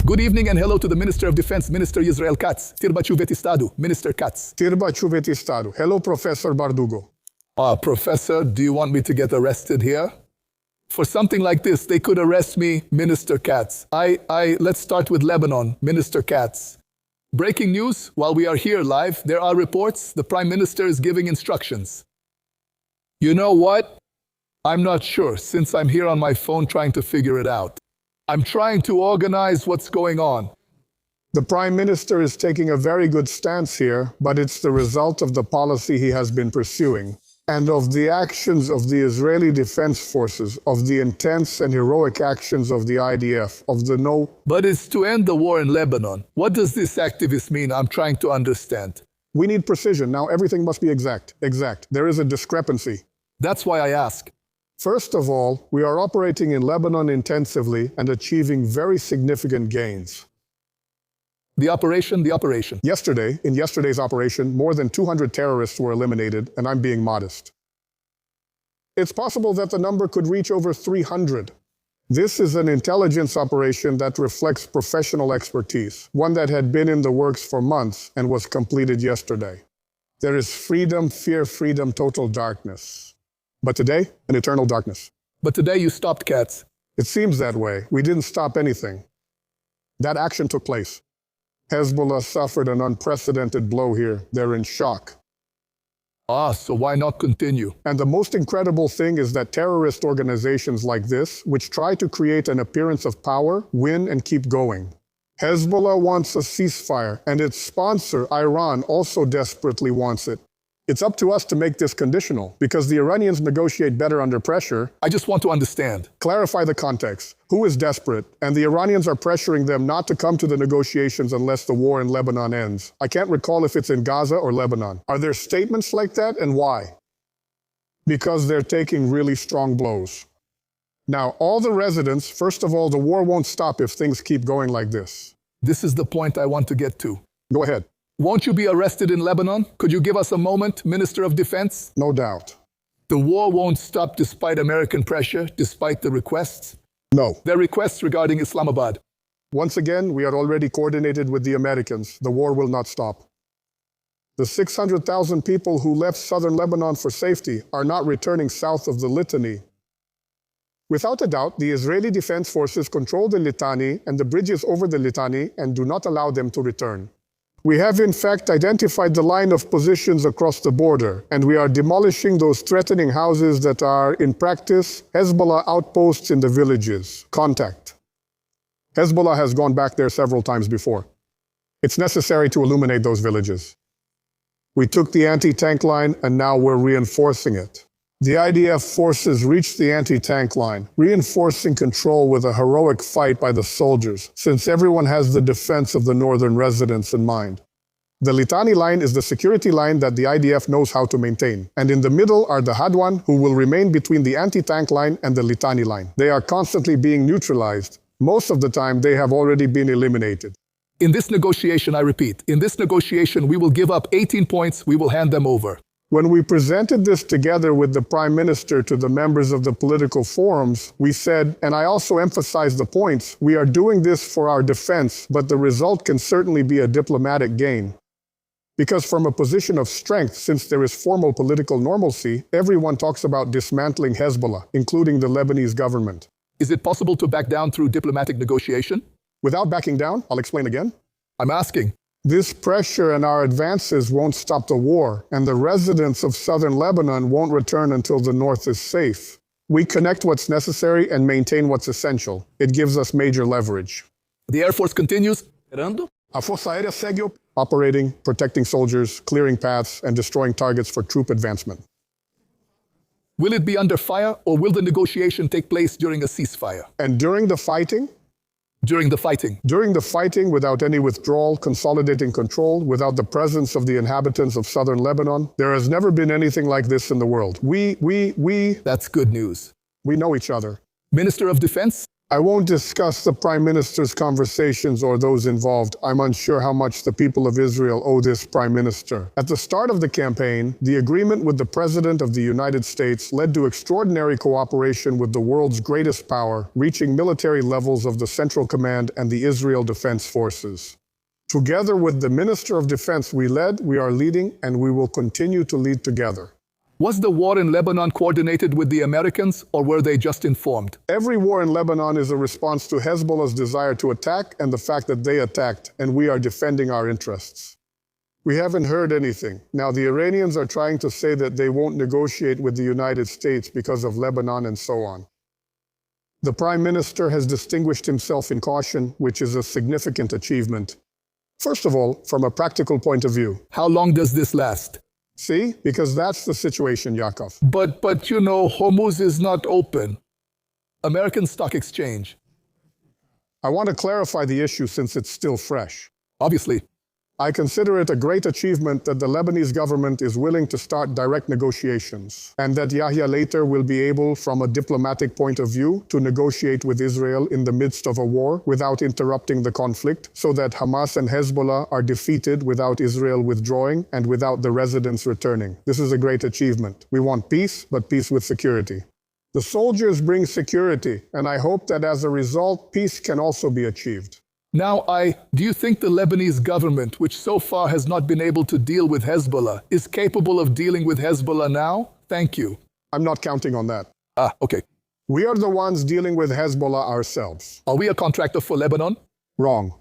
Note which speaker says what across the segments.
Speaker 1: Good evening and hello to the Minister of Defense, Minister Israel Katz. Tirba Chuvet Estado, Minister Katz.
Speaker 2: Tirba Chuvet Estado. Hello, Professor Bardugo.
Speaker 1: Professor, do you want me to get arrested here? For something like this, they could arrest me, Minister Katz. Let's start with Lebanon, Minister Katz. Breaking news, while we are here live, there are reports the Prime Minister is giving instructions. You know what? I'm not sure, since I'm here on my phone trying to figure it out. I'm trying to organize what's going on.
Speaker 2: The Prime Minister is taking a very good stance here, but it's the result of the policy he has been pursuing, and of the actions of the Israeli Defense Forces, of the intense and heroic actions of the IDF, of the no...
Speaker 1: But it's to end the war in Lebanon. What does this activist mean? I'm trying to understand.
Speaker 2: We need precision. Now everything must be exact. There is a discrepancy.
Speaker 1: That's why I ask.
Speaker 2: First of all, we are operating in Lebanon intensively and achieving very significant gains.
Speaker 1: The operation.
Speaker 2: Yesterday, in yesterday's operation, more than 200 terrorists were eliminated, and I'm being modest. It's possible that the number could reach over 300. This is an intelligence operation that reflects professional expertise, one that had been in the works for months and was completed yesterday. There is freedom, fear, freedom, total darkness. But today, an eternal darkness.
Speaker 1: But today you stopped Katz.
Speaker 2: It seems that way. We didn't stop anything. That action took place. Hezbollah suffered an unprecedented blow here. They're in shock.
Speaker 1: So why not continue?
Speaker 2: And the most incredible thing is that terrorist organizations like this, which try to create an appearance of power, win and keep going. Hezbollah wants a ceasefire, and its sponsor, Iran, also desperately wants it. It's up to us to make this conditional, because the Iranians negotiate better under pressure.
Speaker 1: I just want to understand.
Speaker 2: Clarify the context. Who is desperate? And the Iranians are pressuring them not to come to the negotiations unless the war in Lebanon ends. I can't recall if it's in Gaza or Lebanon. Are there statements like that, and why? Because they're taking really strong blows. Now, all the residents, first of all, the war won't stop if things keep going like this.
Speaker 1: This is the point I want to get to.
Speaker 2: Go ahead.
Speaker 1: Won't you be arrested in Lebanon? Could you give us a moment, Minister of Defense?
Speaker 2: No doubt.
Speaker 1: The war won't stop despite American pressure, despite the requests?
Speaker 2: No.
Speaker 1: Their requests regarding Islamabad.
Speaker 2: Once again, we are already coordinated with the Americans. The war will not stop. The 600,000 people who left southern Lebanon for safety are not returning south of the Litani. Without a doubt, the Israeli Defense Forces control the Litani and the bridges over the Litani and do not allow them to return. We have in fact identified the line of positions across the border, and we are demolishing those threatening houses that are, in practice, Hezbollah outposts in the villages. Contact. Hezbollah has gone back there several times before. It's necessary to illuminate those villages. We took the anti-tank line, and now we're reinforcing it. The IDF forces reached the anti-tank line, reinforcing control with a heroic fight by the soldiers, since everyone has the defense of the northern residents in mind. The Litani line is the security line that the IDF knows how to maintain, and in the middle are the Hadwan, who will remain between the anti-tank line and the Litani line. They are constantly being neutralized. Most of the time, they have already been eliminated.
Speaker 1: In this negotiation, I repeat, in this negotiation, we will give up 18 points, we will hand them over.
Speaker 2: When we presented this together with the Prime Minister to the members of the political forums, we said, and I also emphasized the points, we are doing this for our defense, but the result can certainly be a diplomatic gain. Because from a position of strength, since there is formal political normalcy, everyone talks about dismantling Hezbollah, including the Lebanese government.
Speaker 1: Is it possible to back down through diplomatic negotiation?
Speaker 2: Without backing down, I'll explain again.
Speaker 1: I'm asking.
Speaker 2: This pressure and our advances won't stop the war, and the residents of southern Lebanon won't return until the north is safe. We connect what's necessary and maintain what's essential. It gives us major leverage.
Speaker 1: The Air Force continues.
Speaker 2: A Força Aérea segue operating, protecting soldiers, clearing paths, and destroying targets for troop advancement.
Speaker 1: Will it be under fire, or will the negotiation take place during a ceasefire?
Speaker 2: And during the fighting?
Speaker 1: During the fighting.
Speaker 2: During the fighting, without any withdrawal, consolidating control, without the presence of the inhabitants of southern Lebanon, there has never been anything like this in the world.
Speaker 1: That's good news.
Speaker 2: We know each other.
Speaker 1: Minister of Defense?
Speaker 2: I won't discuss the Prime Minister's conversations or those involved. I'm unsure how much the people of Israel owe this Prime Minister. At the start of the campaign, the agreement with the President of the United States led to extraordinary cooperation with the world's greatest power, reaching military levels of the Central Command and the Israel Defense Forces. Together with the Minister of Defense we led, we are leading, and we will continue to lead together.
Speaker 1: Was the war in Lebanon coordinated with the Americans, or were they just informed?
Speaker 2: Every war in Lebanon is a response to Hezbollah's desire to attack and the fact that they attacked, and we are defending our interests. We haven't heard anything. Now, the Iranians are trying to say that they won't negotiate with the United States because of Lebanon and so on. The Prime Minister has distinguished himself in caution, which is a significant achievement. First of all, from a practical point of view.
Speaker 1: How long does this last?
Speaker 2: See? Because that's the situation, Yaakov.
Speaker 1: But you know, Hormuz is not open. American Stock Exchange.
Speaker 2: I want to clarify the issue since it's still fresh.
Speaker 1: Obviously.
Speaker 2: I consider it a great achievement that the Lebanese government is willing to start direct negotiations, and that Yahya later will be able, from a diplomatic point of view, to negotiate with Israel in the midst of a war without interrupting the conflict, so that Hamas and Hezbollah are defeated without Israel withdrawing and without the residents returning. This is a great achievement. We want peace, but peace with security. The soldiers bring security, and I hope that as a result, peace can also be achieved.
Speaker 1: Now, do you think the Lebanese government, which so far has not been able to deal with Hezbollah, is capable of dealing with Hezbollah now? Thank you.
Speaker 2: I'm not counting on that.
Speaker 1: Okay.
Speaker 2: We are the ones dealing with Hezbollah ourselves.
Speaker 1: Are we a contractor for Lebanon?
Speaker 2: Wrong.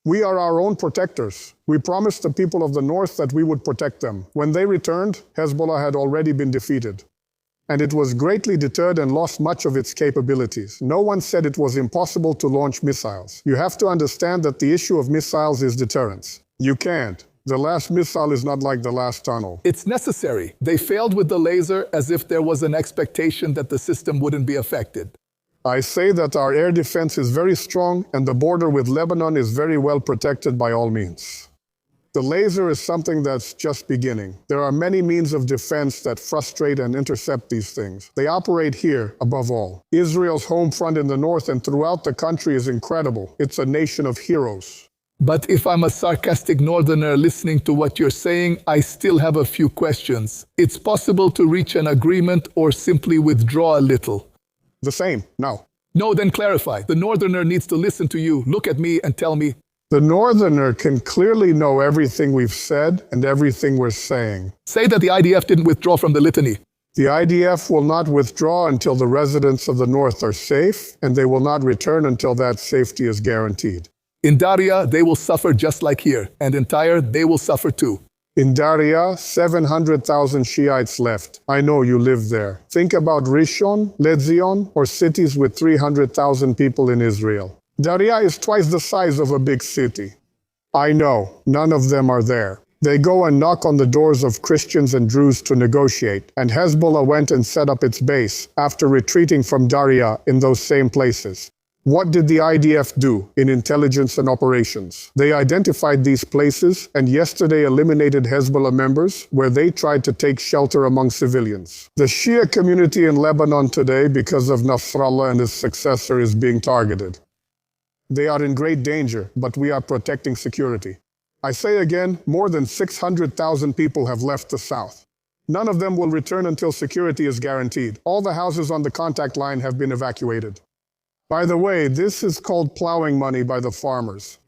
Speaker 2: We are our own protectors. We promised the people of the north that we would protect them. When they returned, Hezbollah had already been defeated, and it was greatly deterred and lost much of its capabilities. No one said it was impossible to launch missiles. You have to understand that the issue of missiles is deterrence. You can't. The last missile is not like the last tunnel.
Speaker 1: It's necessary. They failed with the laser as if there was an expectation that the system wouldn't be affected.
Speaker 2: I say that our air defense is very strong and the border with Lebanon is very well protected by all means. The laser is something that's just beginning. There are many means of defense that frustrate and intercept these things. They operate here, above all. Israel's home front in the north and throughout the country is incredible. It's a nation of heroes.
Speaker 1: But if I'm a sarcastic northerner listening to what you're saying, I still have a few questions. It's possible to reach an agreement or simply withdraw a little.
Speaker 2: The same, no.
Speaker 1: No, then clarify. The northerner needs to listen to you, look at me, and tell me.
Speaker 2: The northerner can clearly know everything we've said and everything we're saying.
Speaker 1: Say that the IDF didn't withdraw from the litany.
Speaker 2: The IDF will not withdraw until the residents of the north are safe, and they will not return until that safety is guaranteed.
Speaker 1: In Daria, they will suffer just like here, and in Tyre, they will suffer too.
Speaker 2: In Daria, 700,000 Shiites left. I know you live there. Think about Rishon, Lezion, or cities with 300,000 people in Israel. Daria is twice the size of a big city. I know, none of them are there. They go and knock on the doors of Christians and Druze to negotiate, and Hezbollah went and set up its base after retreating from Daria in those same places. What did the IDF do in intelligence and operations? They identified these places and yesterday eliminated Hezbollah members where they tried to take shelter among civilians. The Shia community in Lebanon today, because of Nasrallah and his successor, is being targeted. They are in great danger, but we are protecting security. I say again, more than 600,000 people have left the south. None of them will return until security is guaranteed. All the houses on the contact line have been evacuated. By the way, this is called plowing money by the farmers.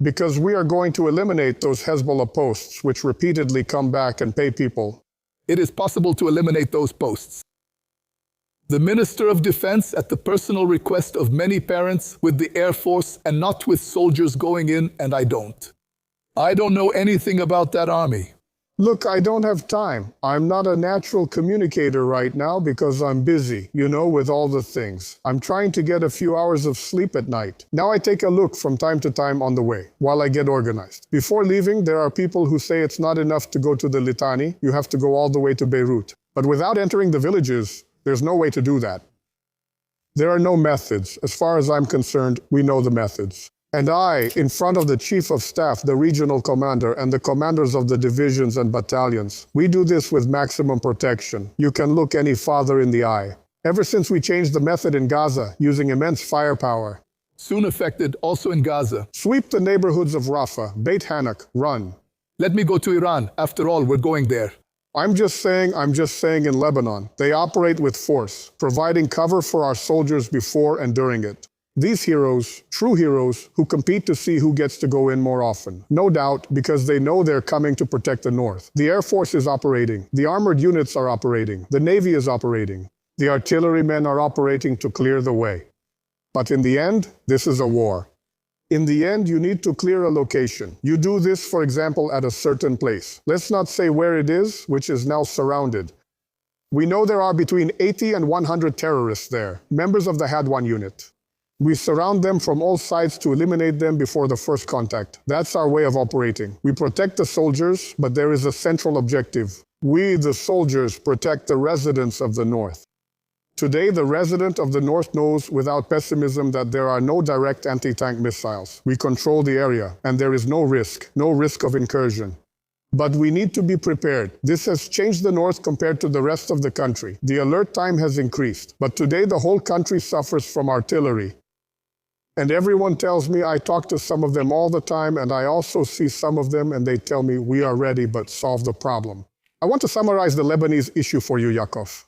Speaker 2: Because we are going to eliminate those Hezbollah posts which repeatedly come back and pay people.
Speaker 1: It is possible to eliminate those posts. The Minister of Defense, at the personal request of many parents, with the Air Force and not with soldiers going in, and I don't. I don't know anything about that army.
Speaker 2: Look, I don't have time. I'm not a natural communicator right now because I'm busy, with all the things. I'm trying to get a few hours of sleep at night. Now I take a look from time to time on the way, while I get organized. Before leaving, there are people who say it's not enough to go to the Litani, you have to go all the way to Beirut. But without entering the villages, there's no way to do that. There are no methods. As far as I'm concerned, we know the methods. And I, in front of the Chief of Staff, the regional commander, and the commanders of the divisions and battalions, we do this with maximum protection. You can look any father in the eye. Ever since we changed the method in Gaza, using immense firepower.
Speaker 1: Soon affected also in Gaza.
Speaker 2: Sweep the neighborhoods of Rafah, Beit Hanok, run.
Speaker 1: Let me go to Iran. After all, we're going there.
Speaker 2: I'm just saying in Lebanon, they operate with force, providing cover for our soldiers before and during it. These heroes, true heroes, who compete to see who gets to go in more often. No doubt, because they know they're coming to protect the North. The Air Force is operating. The armored units are operating. The Navy is operating. The artillerymen are operating to clear the way. But in the end, this is a war. In the end, you need to clear a location. You do this, for example, at a certain place. Let's not say where it is, which is now surrounded. We know there are between 80 and 100 terrorists there, members of the Hadwan unit. We surround them from all sides to eliminate them before the first contact. That's our way of operating. We protect the soldiers, but there is a central objective. We, the soldiers, protect the residents of the North. Today, the resident of the North knows without pessimism that there are no direct anti-tank missiles. We control the area, and there is no risk of incursion. But we need to be prepared. This has changed the North compared to the rest of the country. The alert time has increased, but today the whole country suffers from artillery. And everyone tells me, I talk to some of them all the time, and I also see some of them, and they tell me, we are ready, but solve the problem. I want to summarize the Lebanese issue for you, Yaakov.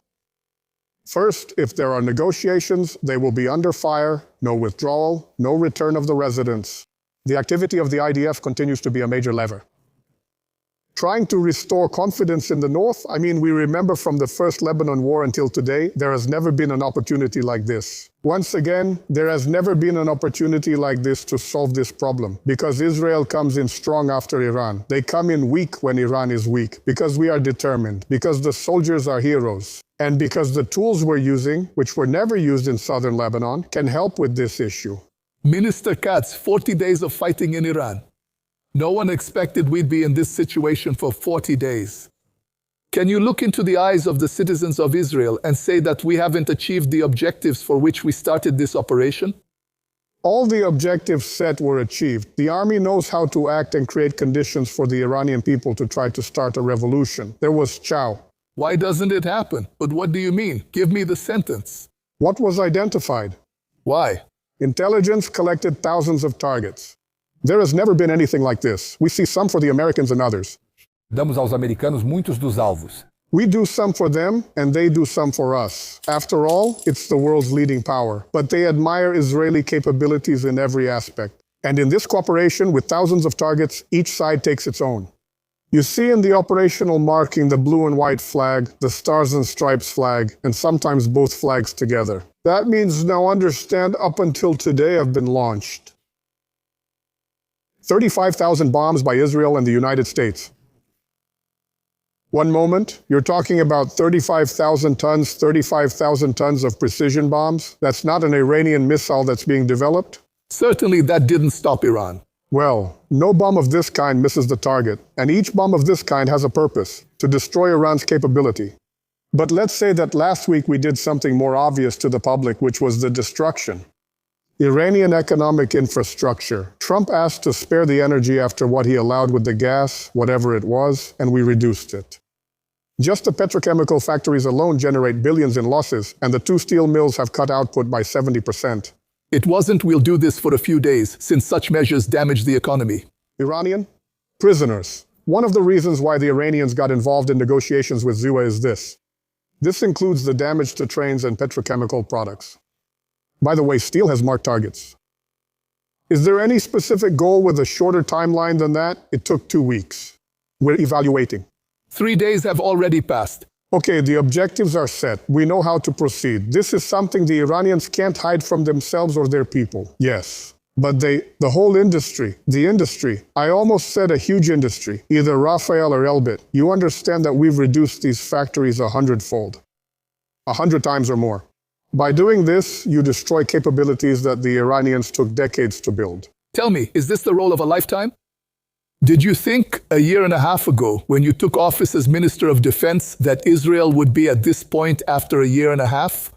Speaker 2: First, if there are negotiations, they will be under fire, no withdrawal, no return of the residents. The activity of the IDF continues to be a major lever. Trying to restore confidence in the North, we remember from the first Lebanon war until today, there has never been an opportunity like this. Once again, there has never been an opportunity like this to solve this problem, because Israel comes in strong after Iran. They come in weak when Iran is weak, because we are determined, because the soldiers are heroes, and because the tools we're using, which were never used in southern Lebanon, can help with this issue.
Speaker 1: Minister Katz, 40 days of fighting in Iran. No one expected we'd be in this situation for 40 days. Can you look into the eyes of the citizens of Israel and say that we haven't achieved the objectives for which we started this operation?
Speaker 2: All the objectives set were achieved. The army knows how to act and create conditions for the Iranian people to try to start a revolution. There was chow.
Speaker 1: Why doesn't it happen? But what do you mean? Give me the sentence.
Speaker 2: What was identified?
Speaker 1: Why?
Speaker 2: Intelligence collected thousands of targets. There has never been anything like this. We see some for the Americans and others.
Speaker 3: Damos aos americanos muitos dos alvos.
Speaker 2: We do some for them, and they do some for us. After all, it's the world's leading power. But they admire Israeli capabilities in every aspect. And in this cooperation, with thousands of targets, each side takes its own. You see in the operational marking the blue and white flag, the stars and stripes flag, and sometimes both flags together. That means, now understand, up until today have been launched 35,000 bombs by Israel and the United States. One moment, you're talking about 35,000 tons of precision bombs. That's not an Iranian missile that's being developed.
Speaker 1: Certainly that didn't stop Iran.
Speaker 2: Well, no bomb of this kind misses the target, and each bomb of this kind has a purpose, to destroy Iran's capability. But let's say that last week we did something more obvious to the public, which was the destruction. Iranian economic infrastructure. Trump asked to spare the energy after what he allowed with the gas, whatever it was, and we reduced it. Just the petrochemical factories alone generate billions in losses, and the 2 steel mills have cut output by 70%.
Speaker 1: It wasn't we'll do this for a few days, since such measures damage the economy.
Speaker 2: Iranian prisoners. One of the reasons why the Iranians got involved in negotiations with Zua is this. This includes the damage to trains and petrochemical products. By the way, steel has marked targets. Is there any specific goal with a shorter timeline than that? It took 2 weeks. We're evaluating.
Speaker 1: 3 days have already passed.
Speaker 2: Okay, the objectives are set. We know how to proceed. This is something the Iranians can't hide from themselves or their people. Yes. But the whole industry, I almost said a huge industry, either Rafael or Elbit. You understand that we've reduced these factories 100-fold. 100 times or more. By doing this, you destroy capabilities that the Iranians took decades to build.
Speaker 1: Tell me, is this the role of a lifetime? Did you think a year and a half ago, when you took office as Minister of Defense, that Israel would be at this point after a year and a half?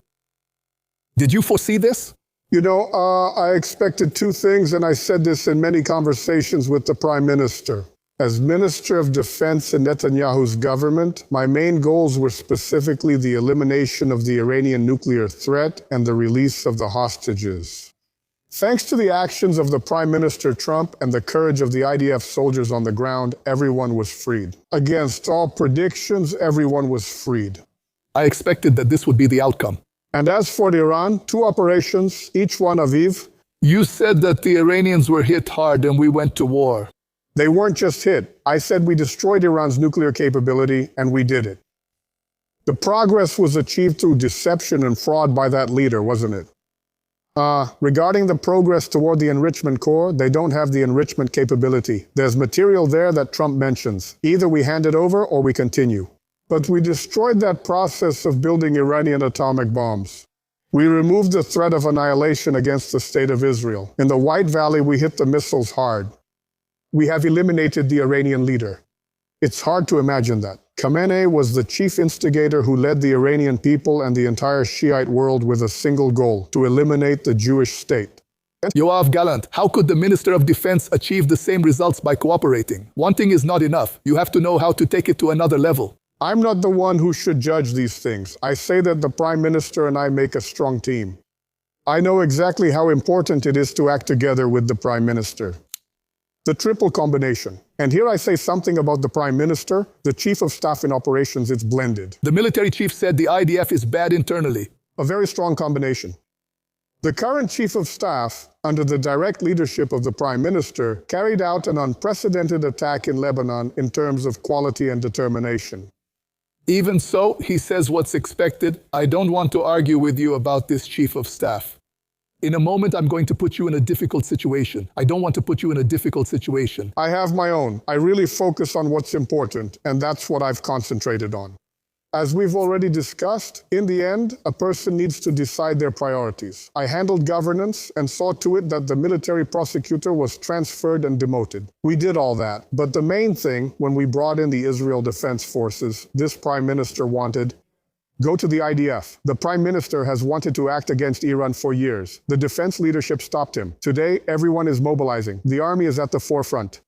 Speaker 1: Did you foresee this?
Speaker 2: I expected 2 things, and I said this in many conversations with the Prime Minister. As Minister of Defense in Netanyahu's government, my main goals were specifically the elimination of the Iranian nuclear threat and the release of the hostages. Thanks to the actions of the Prime Minister Trump and the courage of the IDF soldiers on the ground, everyone was freed. Against all predictions, everyone was freed.
Speaker 1: I expected that this would be the outcome.
Speaker 2: And as for Iran, 2 operations, each one Aviv.
Speaker 1: You said that the Iranians were hit hard and we went to war.
Speaker 2: They weren't just hit. I said we destroyed Iran's nuclear capability, and we did it. The progress was achieved through deception and fraud by that leader, wasn't it? Regarding the progress toward the enrichment core, they don't have the enrichment capability. There's material there that Trump mentions. Either we hand it over or we continue. But we destroyed that process of building Iranian atomic bombs. We removed the threat of annihilation against the state of Israel. In the White Valley, we hit the missiles hard. We have eliminated the Iranian leader. It's hard to imagine that. Khamenei was the chief instigator who led the Iranian people and the entire Shiite world with a single goal: to eliminate the Jewish state.
Speaker 1: Yoav Gallant, how could the Minister of Defense achieve the same results by cooperating? Wanting is not enough. You have to know how to take it to another level.
Speaker 2: I'm not the one who should judge these things. I say that the Prime Minister and I make a strong team. I know exactly how important it is to act together with the Prime Minister. The triple combination. And here I say something about the Prime Minister, the Chief of Staff in Operations, it's blended.
Speaker 1: The military chief said the IDF is bad internally.
Speaker 2: A very strong combination. The current Chief of Staff, under the direct leadership of the Prime Minister, carried out an unprecedented attack in Lebanon in terms of quality and determination.
Speaker 1: Even so, he says what's expected. I don't want to argue with you about this Chief of Staff. In a moment, I'm going to put you in a difficult situation. I don't want to put you in a difficult situation.
Speaker 2: I have my own. I really focus on what's important, and that's what I've concentrated on. As we've already discussed, in the end, a person needs to decide their priorities. I handled governance and saw to it that the military prosecutor was transferred and demoted. We did all that, but the main thing, when we brought in the Israel Defense Forces, this Prime Minister wanted: go to the IDF. The Prime Minister has wanted to act against Iran for years. The defense leadership stopped him. Today, everyone is mobilizing. The army is at the forefront.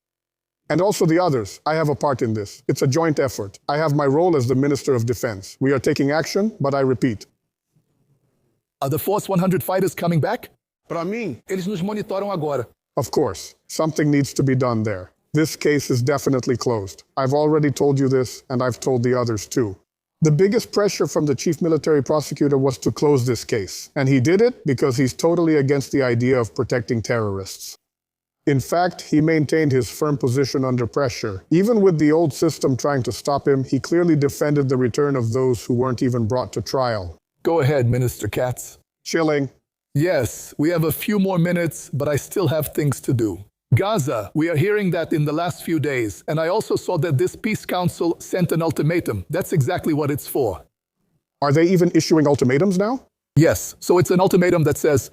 Speaker 2: And also the others. I have a part in this. It's a joint effort. I have my role as the Minister of Defense. We are taking action, but I repeat.
Speaker 1: Are the Force 100 fighters coming back?
Speaker 2: But I mean,
Speaker 3: Eles nos monitoram agora.
Speaker 2: of course, something needs to be done there. This case is definitely closed. I've already told you this, and I've told the others too. The biggest pressure from the chief military prosecutor was to close this case, and he did it because he's totally against the idea of protecting terrorists. In fact, he maintained his firm position under pressure. Even with the old system trying to stop him, he clearly defended the return of those who weren't even brought to trial.
Speaker 1: Go ahead, Minister Katz.
Speaker 2: Chilling.
Speaker 1: Yes, we have a few more minutes, but I still have things to do. Gaza, we are hearing that in the last few days, and I also saw that this Peace Council sent an ultimatum. That's exactly what it's for.
Speaker 2: Are they even issuing ultimatums now?
Speaker 1: Yes, so it's an ultimatum that says,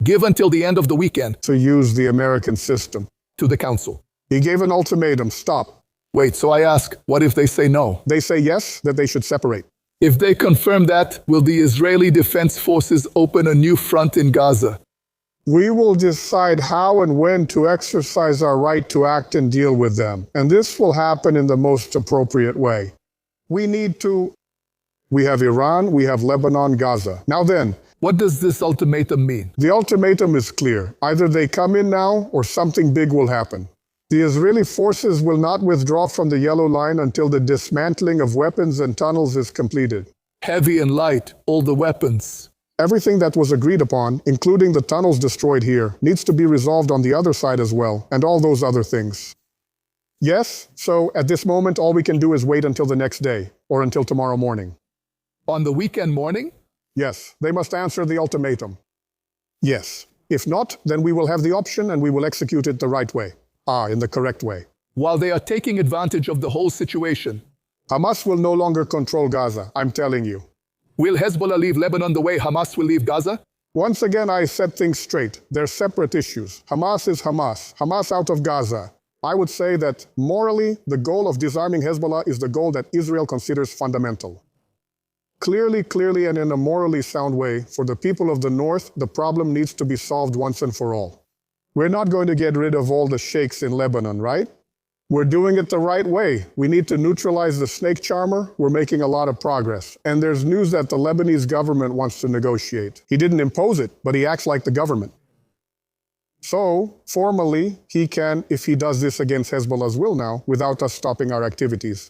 Speaker 1: give until the end of the weekend
Speaker 2: To use the American system.
Speaker 1: to the council.
Speaker 2: He gave an ultimatum, stop.
Speaker 1: Wait, so I ask, what if they say no?
Speaker 2: They say yes, that they should separate.
Speaker 1: If they confirm that, will the Israeli Defense Forces open a new front in Gaza?
Speaker 2: We will decide how and when to exercise our right to act and deal with them. And this will happen in the most appropriate way. We have Iran, we have Lebanon, Gaza. Now then,
Speaker 1: What does this ultimatum mean?
Speaker 2: the ultimatum is clear. Either they come in now or something big will happen. The Israeli forces will not withdraw from the Yellow Line until the dismantling of weapons and tunnels is completed.
Speaker 1: Heavy and light, all the weapons.
Speaker 2: Everything that was agreed upon, including the tunnels destroyed here, needs to be resolved on the other side as well, and all those other things. Yes, so at this moment all we can do is wait until the next day, or until tomorrow morning.
Speaker 1: On the weekend morning?
Speaker 2: Yes, they must answer the ultimatum. Yes. If not, then we will have the option and we will execute it the right way. In the correct way.
Speaker 1: While they are taking advantage of the whole situation,
Speaker 2: Hamas will no longer control Gaza, I'm telling you.
Speaker 1: will Hezbollah leave Lebanon the way Hamas will leave Gaza?
Speaker 2: Once again, I set things straight. They're separate issues. Hamas is Hamas. Hamas out of Gaza. I would say that morally, the goal of disarming Hezbollah is the goal that Israel considers fundamental. Clearly, and in a morally sound way, for the people of the North, the problem needs to be solved once and for all. We're not going to get rid of all the sheikhs in Lebanon, right? We're doing it the right way. We need to neutralize the snake charmer. We're making a lot of progress. And there's news that the Lebanese government wants to negotiate. He didn't impose it, but he acts like the government. So, formally, he can, if he does this against Hezbollah's will now, without us stopping our activities.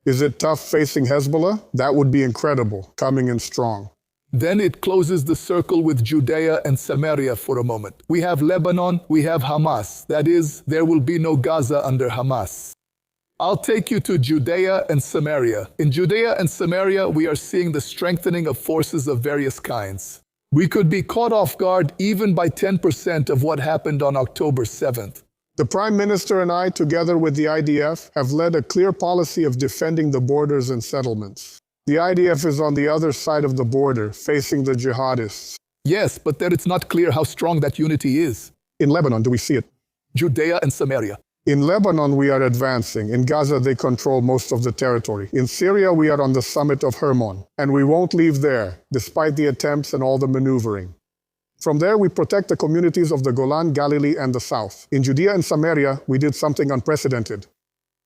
Speaker 2: Is it tough facing Hezbollah? That would be incredible, coming in strong.
Speaker 1: Then it closes the circle with Judea and Samaria for a moment. We have Lebanon, we have Hamas. That is, there will be no Gaza under Hamas. I'll take you to Judea and Samaria. In Judea and Samaria, we are seeing the strengthening of forces of various kinds. We could be caught off guard even by 10% of what happened on October 7th.
Speaker 2: The Prime Minister and I, together with the IDF, have led a clear policy of defending the borders and settlements. The IDF is on the other side of the border, facing the jihadists.
Speaker 1: Yes, but there it's not clear how strong that unity is.
Speaker 2: In Lebanon, do we see it?
Speaker 1: Judea and Samaria.
Speaker 2: In Lebanon, we are advancing. In Gaza, they control most of the territory. In Syria, we are on the summit of Hermon, and we won't leave there, despite the attempts and all the maneuvering. From there, we protect the communities of the Golan, Galilee, and the south. In Judea and Samaria, we did something unprecedented.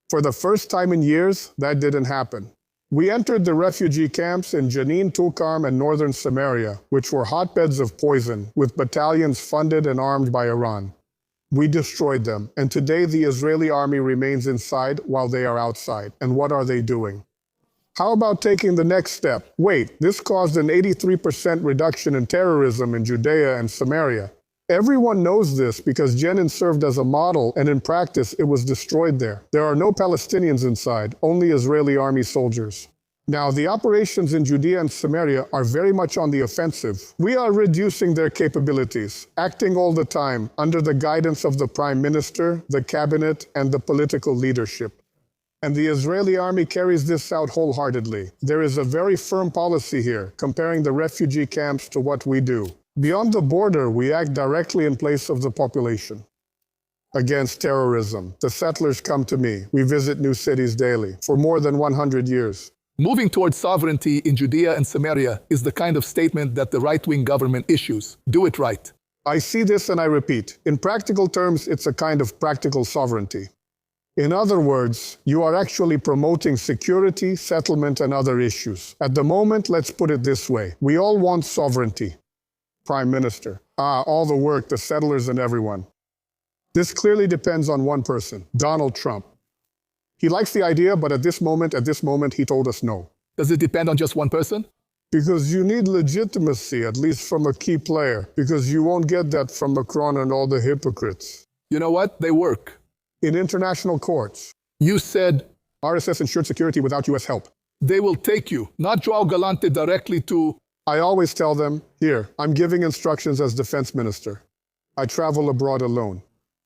Speaker 2: For the first time in years, that didn't happen. We entered the refugee camps in Jenin, Tulkarm, and northern Samaria, which were hotbeds of poison, with battalions funded and armed by Iran. We destroyed them, and today the Israeli army remains inside while they are outside. And what are they doing? How about taking the next step? Wait, this caused an 83% reduction in terrorism in Judea and Samaria. Everyone knows this because Jenin served as a model, and in practice it was destroyed there. There are no Palestinians inside, only Israeli army soldiers. Now, the operations in Judea and Samaria are very much on the offensive. We are reducing their capabilities, acting all the time under the guidance of the Prime Minister, the cabinet, and the political leadership. And the Israeli army carries this out wholeheartedly. There is a very firm policy here, comparing the refugee camps to what we do. Beyond the border, we act directly in place of the population. Against terrorism, the settlers come to me. We visit new cities daily for more than 100 years.
Speaker 1: Moving towards sovereignty in Judea and Samaria is the kind of statement that the right-wing government issues. Do it right.
Speaker 2: I see this and I repeat. In practical terms, it's a kind of practical sovereignty. In other words, you are actually promoting security, settlement, and other issues. At the moment, let's put it this way. We all want sovereignty. Prime Minister. All the work, the settlers and everyone. This clearly depends on one person, Donald Trump. He likes the idea, but at this moment, he told us no.
Speaker 1: Does it depend on just one person?
Speaker 2: Because you need legitimacy, at least from a key player, because you won't get that from Macron and all the hypocrites.
Speaker 1: You know what? They work.
Speaker 2: In international courts.
Speaker 1: You said
Speaker 2: RSS ensured security without U.S. help.
Speaker 1: They will take you, not João Galante, directly to...
Speaker 2: I always tell them, here, I'm giving instructions as defense minister. I travel abroad alone.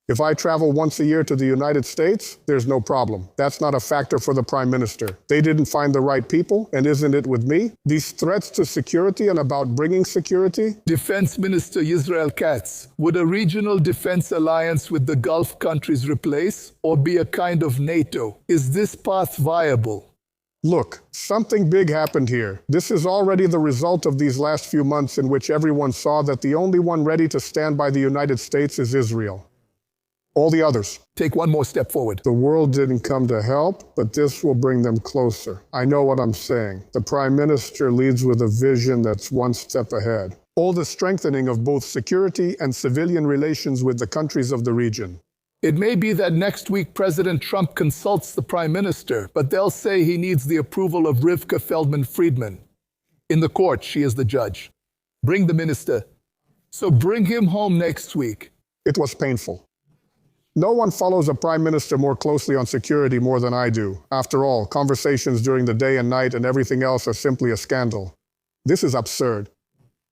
Speaker 2: If I travel once a year to the United States, there's no problem. That's not a factor for the Prime Minister. They didn't find the right people, and isn't it with me? These threats to security and about bringing security?
Speaker 1: Defense Minister Israel Katz, would a regional defense alliance with the Gulf countries replace or be a kind of NATO? Is this path viable?
Speaker 2: Look, something big happened here. This is already the result of these last few months in which everyone saw that the only one ready to stand by the United States is Israel. All the others.
Speaker 1: Take one more step forward.
Speaker 2: The world didn't come to help, but this will bring them closer. I know what I'm saying. The Prime Minister leads with a vision that's one step ahead. All the strengthening of both security and civilian relations with the countries of the region.
Speaker 1: It may be that next week President Trump consults the Prime Minister, but they'll say he needs the approval of Rivka Feldman-Friedman. In the court, she is the judge. Bring the minister. So bring him home next week.
Speaker 2: It was painful. No one follows a prime minister more closely on security more than I do. After all, conversations during the day and night and everything else are simply a scandal. This is absurd.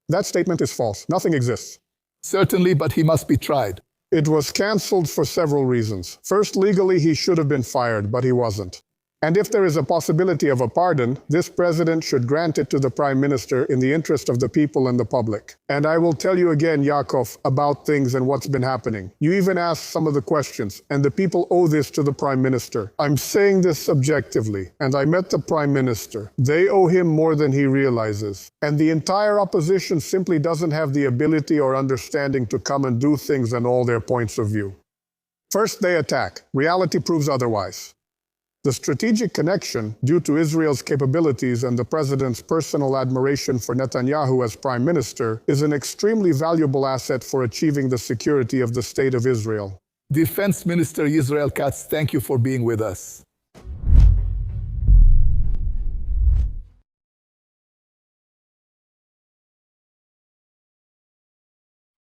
Speaker 2: That statement is false. Nothing exists.
Speaker 1: Certainly, but he must be tried.
Speaker 2: It was cancelled for several reasons. First, legally, he should have been fired, but he wasn't. And if there is a possibility of a pardon, this president should grant it to the prime minister in the interest of the people and the public. And I will tell you again, Yaakov, about things and what's been happening. You even asked some of the questions, and the people owe this to the prime minister. I'm saying this subjectively, and I met the prime minister. They owe him more than he realizes. And the entire opposition simply doesn't have the ability or understanding to come and do things and all their points of view. First, they attack. Reality proves otherwise. The strategic connection, due to Israel's capabilities and the president's personal admiration for Netanyahu as prime minister, is an extremely valuable asset for achieving the security of the state of Israel.
Speaker 1: Defense Minister Israel Katz, thank you for being with us.